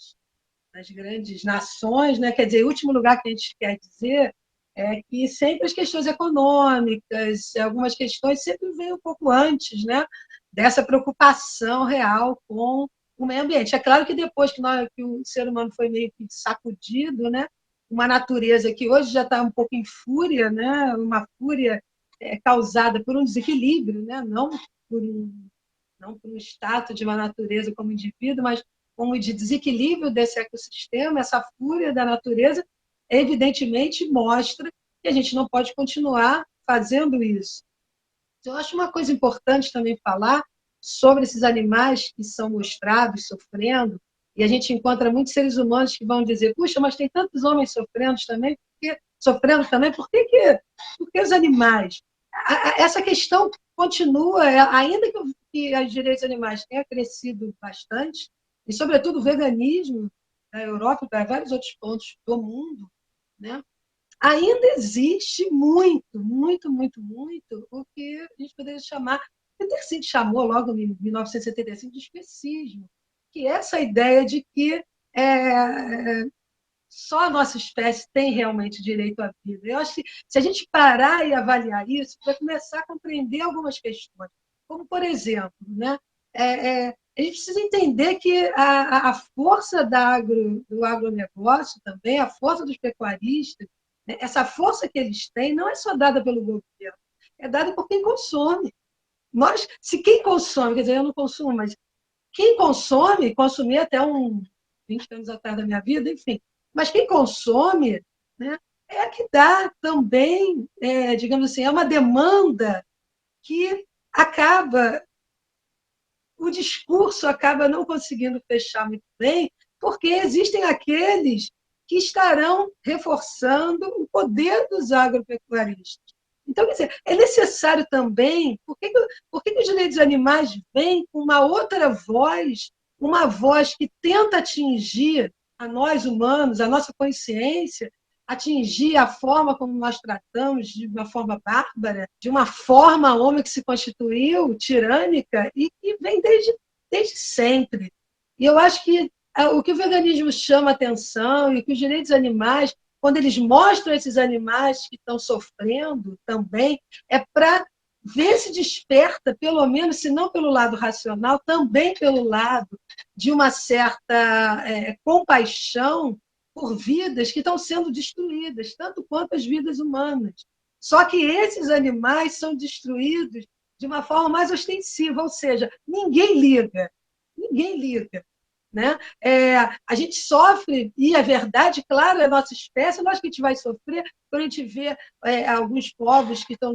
nações, né? Quer dizer, o último lugar que a gente quer dizer é que sempre as questões econômicas, algumas questões sempre vêm um pouco antes, né, dessa preocupação real com o meio ambiente. É claro que depois que o ser humano foi meio que sacudido, né, uma natureza que hoje já está um pouco em fúria, né, uma fúria causada por um desequilíbrio, né, não por um status de uma natureza como indivíduo, mas como de desequilíbrio desse ecossistema, essa fúria da natureza, evidentemente mostra que a gente não pode continuar fazendo isso. Eu acho uma coisa importante também falar sobre esses animais que são mostrados sofrendo, e a gente encontra muitos seres humanos que vão dizer: puxa, mas tem tantos homens sofrendo também, por que os animais? Essa questão continua, ainda que os direitos animais tenham crescido bastante, e, sobretudo, o veganismo na Europa e para vários outros pontos do mundo, né? Ainda existe muito, muito, muito, muito o que a gente poderia chamar, Peter Sink chamou logo em 1975 de especismo, que é essa ideia de que só a nossa espécie tem realmente direito à vida. Eu acho que se a gente parar e avaliar isso, vai começar a compreender algumas questões, como, por exemplo, né, a gente precisa entender que a força do agronegócio também, a força dos pecuaristas, né, essa força que eles têm não é só dada pelo governo, é dada por quem consome. Se quem consome, quer dizer, eu não consumo, mas quem consome, consumir até 20 anos atrás da minha vida, enfim, mas quem consome, né, é a que dá também, digamos assim, é uma demanda que o discurso acaba não conseguindo fechar muito bem, porque existem aqueles que estarão reforçando o poder dos agropecuaristas. Então, quer dizer, é necessário também. Por que os direitos dos animais vêm com uma voz que tenta atingir a nós humanos, a nossa consciência, atingir a forma como nós tratamos de uma forma bárbara, de uma forma homem que se constituiu tirânica e que vem desde sempre. E eu acho que o que o veganismo chama atenção e que os direitos animais, quando eles mostram esses animais que estão sofrendo também, é para ver se desperta, pelo menos, se não pelo lado racional, também pelo lado de uma certa compaixão por vidas que estão sendo destruídas, tanto quanto as vidas humanas. Só que esses animais são destruídos de uma forma mais ostensiva, ou seja, ninguém liga. Ninguém liga. Né? A gente sofre, e é verdade, claro, é a nossa espécie, nós que a gente vai sofrer quando a gente vê alguns povos que estão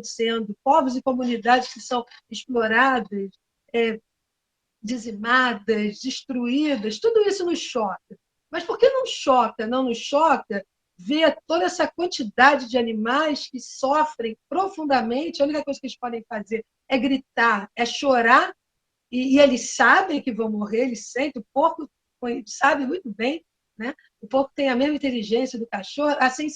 povos e comunidades que são exploradas, dizimadas, destruídas, tudo isso nos choca. Mas por que não nos choca ver toda essa quantidade de animais que sofrem profundamente? A única coisa que eles podem fazer é gritar, é chorar, e eles sabem que vão morrer, eles sentem, o porco sabe muito bem, né? O porco tem a mesma inteligência do cachorro, assim,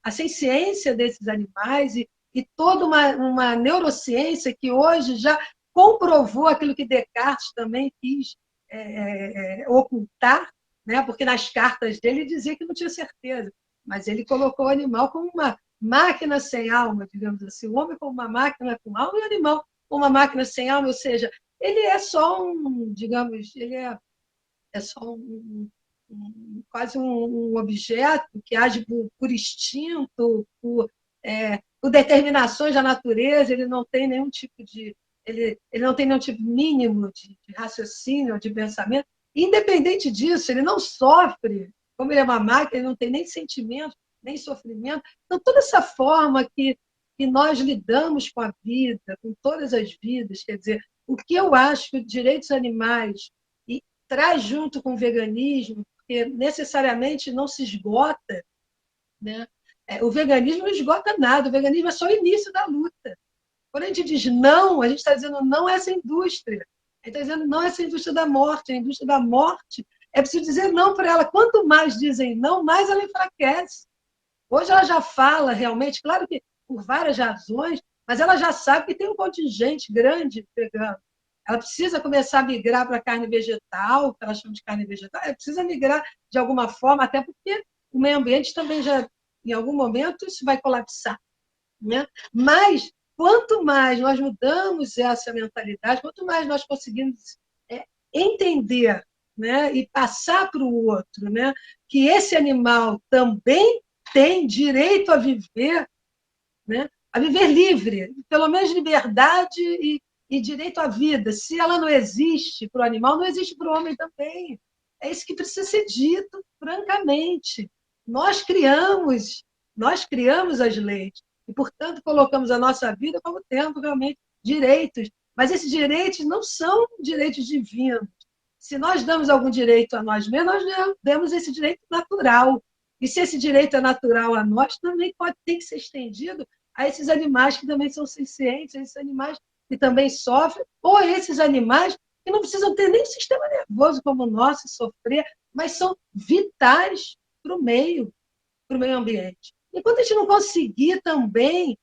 a senciência desses animais e toda uma neurociência que hoje já comprovou aquilo que Descartes também quis ocultar, né? Porque nas cartas dele ele dizia que não tinha certeza, mas ele colocou o animal como uma máquina sem alma, digamos assim, o homem como uma máquina com alma e o animal como uma máquina sem alma, ou seja, ele é só digamos, ele é só quase um objeto que age por instinto, por determinações da natureza, ele não tem nenhum tipo de ele não tem nenhum tipo mínimo de raciocínio, de pensamento. Independente disso, ele não sofre, como ele é uma máquina, ele não tem nem sentimento, nem sofrimento. Então, toda essa forma que nós lidamos com a vida, com todas as vidas, quer dizer, o que eu acho que os direitos animais traz junto com o veganismo, porque necessariamente não se esgota, né? O veganismo não esgota nada, o veganismo é só o início da luta. Quando a gente diz não, a gente está dizendo não a essa indústria. A gente está dizendo não a essa indústria da morte. A indústria da morte, é preciso dizer não para ela. Quanto mais dizem não, mais ela enfraquece. Hoje ela já fala realmente, claro que por várias razões, mas ela já sabe que tem um contingente grande vegano. Ela precisa começar a migrar para a carne vegetal, que ela chama de carne vegetal, ela precisa migrar de alguma forma, até porque o meio ambiente também já, em algum momento, isso vai colapsar, né? Mas, quanto mais nós mudamos essa mentalidade, quanto mais nós conseguimos entender, né, e passar para o outro, né, que esse animal também tem direito a viver, né, a viver livre, pelo menos liberdade e direito à vida. Se ela não existe para o animal, não existe para o homem também. É isso que precisa ser dito francamente. Nós criamos as leis e, portanto, colocamos a nossa vida como tendo realmente direitos. Mas esses direitos não são direitos divinos. Se nós damos algum direito a nós mesmos, nós damos esse direito natural. E se esse direito é natural a nós, também ter que ser estendido a esses animais que também são sencientes, a esses animais que também sofrem, ou a esses animais que não precisam ter nem sistema nervoso como o nosso, sofrer, mas são vitais para o meio ambiente. Enquanto a gente não conseguir também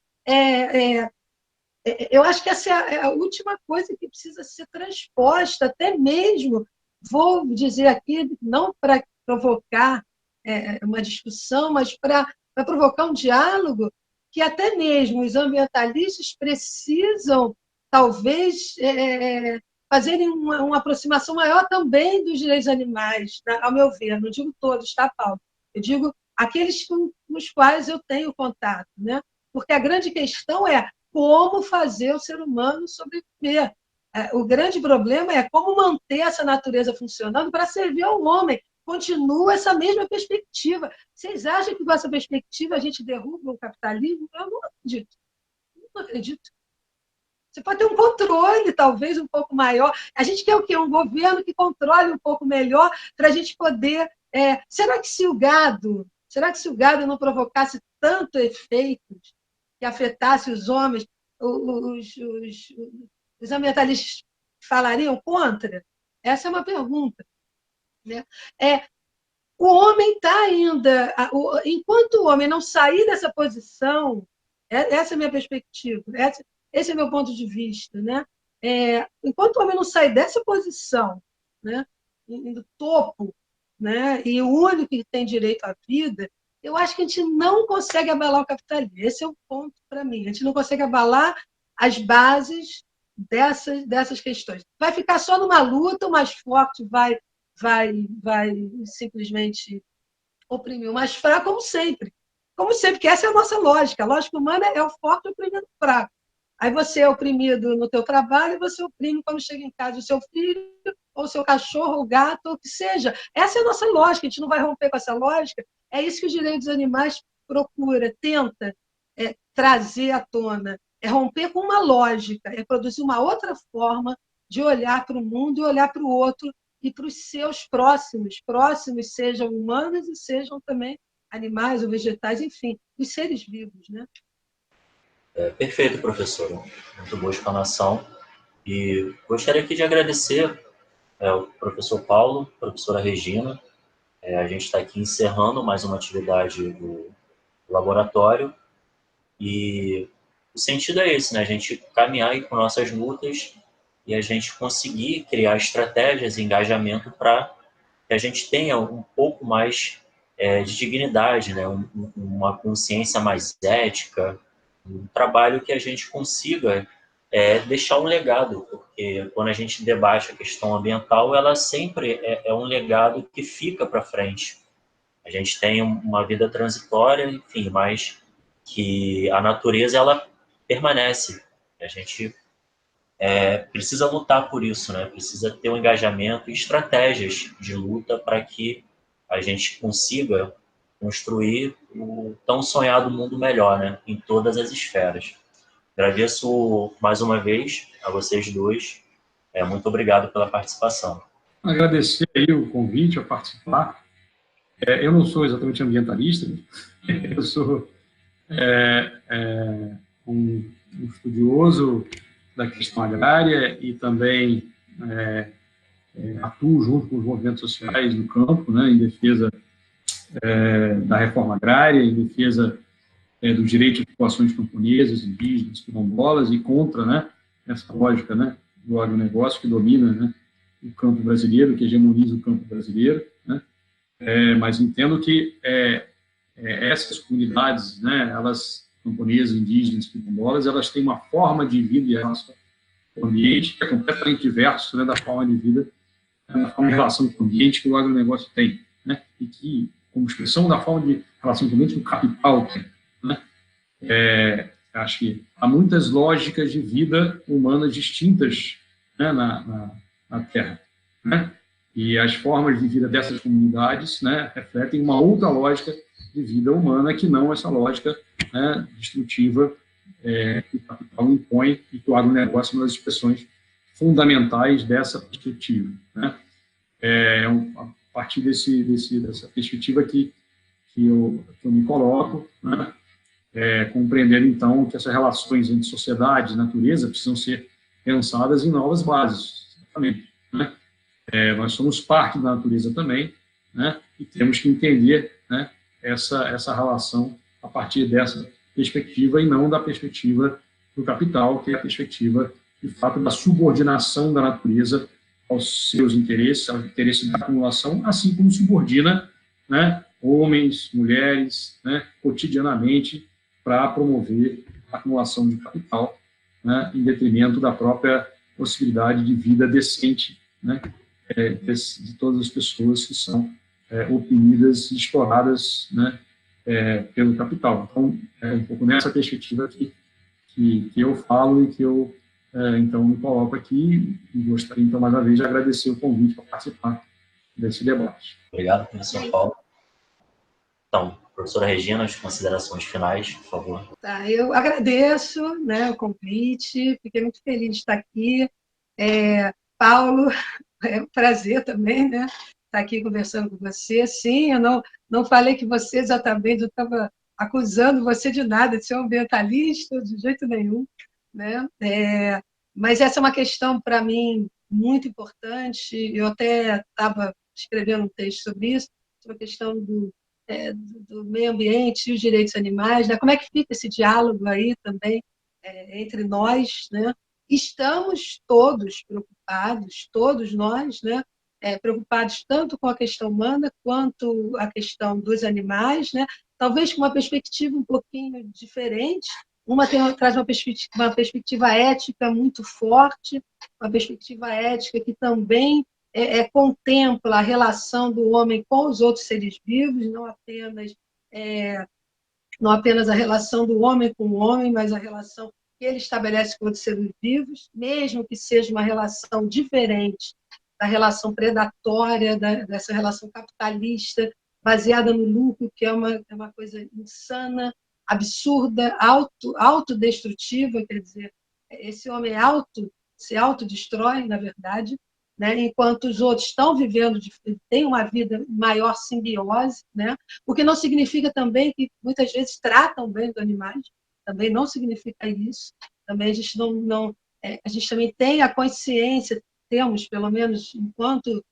eu acho que essa é a última coisa que precisa ser transposta, até mesmo, vou dizer aqui, não para provocar uma discussão, mas para provocar um diálogo, que até mesmo os ambientalistas precisam, talvez, fazerem uma aproximação maior também dos direitos animais, ao meu ver, não digo todos, tá, Paulo? Eu digo aqueles com os quais eu tenho contato, né? Porque a grande questão é como fazer o ser humano sobreviver. O grande problema é como manter essa natureza funcionando para servir ao homem. Continua essa mesma perspectiva. Vocês acham que com essa perspectiva a gente derruba o capitalismo? Eu não acredito. Não acredito. Você pode ter um controle, talvez, um pouco maior. A gente quer o quê? Um governo que controle um pouco melhor para a gente poder... Será que se o gado não provocasse tanto efeitos que afetasse os homens, os ambientalistas falariam contra? Essa é uma pergunta, né? O homem está ainda... Enquanto o homem não sair dessa posição, essa é a minha perspectiva, esse é o meu ponto de vista, né? Enquanto o homem não sair dessa posição, né, do topo, né, e o único que tem direito à vida, eu acho que a gente não consegue abalar o capitalismo. Esse é o ponto para mim. A gente não consegue abalar as bases dessas questões. Vai ficar só numa luta, o mais forte vai simplesmente oprimir o mais fraco, como sempre. Como sempre, que essa é a nossa lógica. A lógica humana é o forte oprimindo o fraco. Aí você é oprimido no teu trabalho e você oprime quando chega em casa o seu filho, ou o seu cachorro, ou o gato, ou o que seja. Essa é a nossa lógica, a gente não vai romper com essa lógica. É isso que o direito dos animais procura, tenta trazer à tona. É romper com uma lógica, é produzir uma outra forma de olhar para o mundo e olhar para o outro e para os seus próximos, sejam humanos e sejam também animais ou vegetais, enfim, os seres vivos, né? Perfeito, professor. Muito boa explanação. E gostaria aqui de agradecer ao professor Paulo, professora Regina. A gente está aqui encerrando mais uma atividade do laboratório. E o sentido é esse, né? A gente caminhar aí com nossas lutas e a gente conseguir criar estratégias e engajamento para que a gente tenha um pouco mais de dignidade, né? Uma consciência mais ética, um trabalho que a gente consiga deixar um legado, porque quando a gente debate a questão ambiental, ela sempre é um legado que fica para frente. A gente tem uma vida transitória, enfim, mas que a natureza ela permanece. A gente precisa lutar por isso, né? Precisa ter um engajamento e estratégias de luta para que a gente consiga construir o tão sonhado mundo melhor, né? Em todas as esferas. Agradeço mais uma vez a vocês dois. Muito obrigado pela participação. Agradecer aí o convite a participar. Eu não sou exatamente ambientalista, eu sou um estudioso da questão agrária e também atuo junto com os movimentos sociais no campo, né, em defesa da reforma agrária, em defesa dos direitos de populações camponesas, indígenas, quilombolas e contra, né, essa lógica, né, do agronegócio que domina, né, o campo brasileiro, que hegemoniza o campo brasileiro, né, mas entendo que essas comunidades, né, elas camponesas, indígenas, quilombolas, elas têm uma forma de vida em relação ao ambiente que é completamente diverso, né, da forma de vida, da forma de relação com o ambiente que o agronegócio tem, né, e que, como expressão da forma de relação com o ambiente, o capital tem, né. Acho que há muitas lógicas de vida humana distintas, né, na Terra, né? E as formas de vida dessas comunidades, né, refletem uma outra lógica de vida humana que não essa lógica, né, destrutiva que o capital impõe e que o agronegócio é uma das expressões fundamentais dessa perspectiva, né? A partir dessa perspectiva que eu me coloco, né, compreendendo, então, que essas relações entre sociedade e natureza precisam ser pensadas em novas bases, exatamente, né? Nós somos parte da natureza também, né? E temos que entender, né, essa relação a partir dessa perspectiva e não da perspectiva do capital, que é a perspectiva, de fato, da subordinação da natureza aos seus interesses, ao interesse da acumulação, assim como subordina, né, homens, mulheres, né, cotidianamente, para promover a acumulação de capital, né, em detrimento da própria possibilidade de vida decente, né, de todas as pessoas que são oprimidas e exploradas, né, pelo capital. Então, é um pouco nessa perspectiva que eu falo e que eu, então, me coloco aqui e gostaria, então, mais uma vez, de agradecer o convite para participar desse debate. Obrigado, professor Paulo. Então, professora Regina, as considerações finais, por favor. Tá, eu agradeço, né, o convite, fiquei muito feliz de estar aqui. Paulo, é um prazer também, né, estar aqui conversando com você. Sim, eu não falei que você exatamente, eu estava acusando você de nada, de ser um ambientalista, de jeito nenhum, né? Mas essa é uma questão, para mim, muito importante. Eu até estava escrevendo um texto sobre isso, sobre a questão do meio ambiente e os direitos animais, né? Como é que fica esse diálogo aí também entre nós, né? Estamos todos preocupados, todos nós, né? Preocupados tanto com a questão humana quanto a questão dos animais, né? Talvez com uma perspectiva um pouquinho diferente. Traz uma perspectiva ética muito forte, uma perspectiva ética que também contempla a relação do homem com os outros seres vivos, não apenas a relação do homem com o homem, mas a relação que ele estabelece com outros seres vivos, mesmo que seja uma relação diferente da relação predatória, dessa relação capitalista, baseada no lucro, que é uma coisa insana, absurda, autodestrutiva, quer dizer, esse homem se autodestrói, na verdade, né? Enquanto os outros estão vivendo, têm uma vida maior simbiose, né? O que não significa também que muitas vezes tratam bem os animais, também não significa isso. Também a gente a gente também tem a consciência, temos, pelo menos enquanto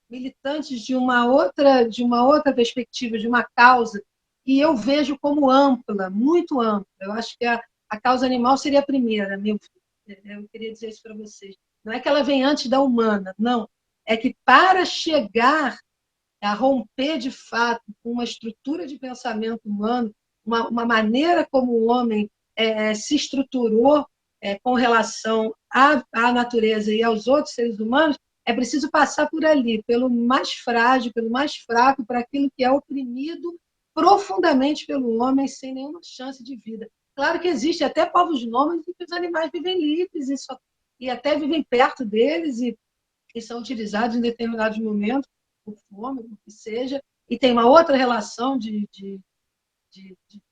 militantes de uma outra perspectiva, de uma causa, que eu vejo como ampla, muito ampla. Eu acho que a causa animal seria a primeira, meu filho. Eu queria dizer isso para vocês. Não é que ela vem antes da humana, não. É que para chegar a romper de fato com uma estrutura de pensamento humano, uma maneira como o homem se estruturou com relação à natureza e aos outros seres humanos, é preciso passar por ali, pelo mais frágil, pelo mais fraco, para aquilo que é oprimido profundamente pelo homem, sem nenhuma chance de vida. Claro que existe até povos nômades em que os animais vivem livres e até vivem perto deles e são utilizados em determinados momentos, por fome, por que seja, e tem uma outra relação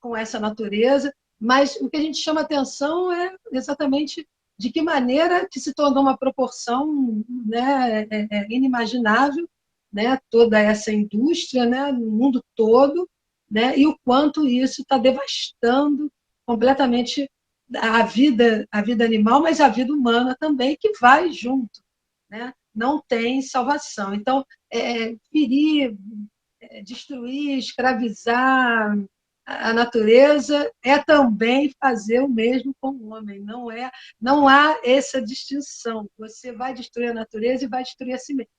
com essa natureza, mas o que a gente chama atenção é exatamente de que maneira que se tornou uma proporção, né, inimaginável, né, toda essa indústria, né, no mundo todo, né, e o quanto isso está devastando completamente a vida animal, mas a vida humana também, que vai junto, né? Não tem salvação. Então, ferir, destruir, escravizar a natureza é também fazer o mesmo com o homem. Não há essa distinção. Você vai destruir a natureza e vai destruir a si mesmo.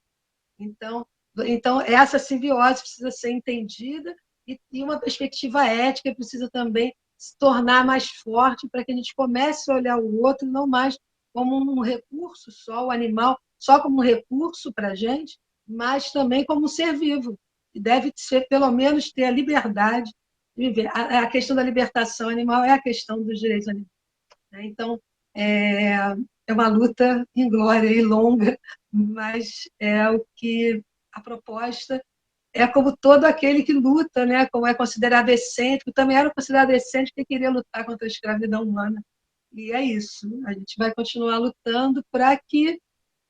Então essa simbiose precisa ser entendida e uma perspectiva ética precisa também se tornar mais forte para que a gente comece a olhar o outro não mais como um recurso só, o animal só como um recurso para a gente, mas também como um ser vivo, que deve ser, pelo menos, ter a liberdade de viver. A questão da libertação animal é a questão dos direitos animais. Então, é uma luta inglória e longa, mas é o que a proposta é como todo aquele que luta, né, como é considerado excêntrico, também era considerado excêntrico que queria lutar contra a escravidão humana. E é isso, a gente vai continuar lutando para que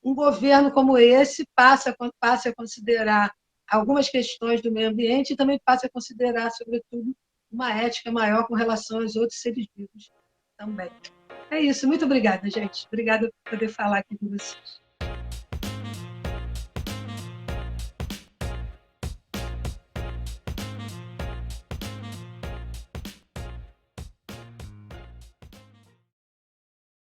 um governo como esse passe a considerar algumas questões do meio ambiente e também passe a considerar, sobretudo, uma ética maior com relação aos outros seres vivos também. É isso, muito obrigada, gente. Obrigada por poder falar aqui com vocês.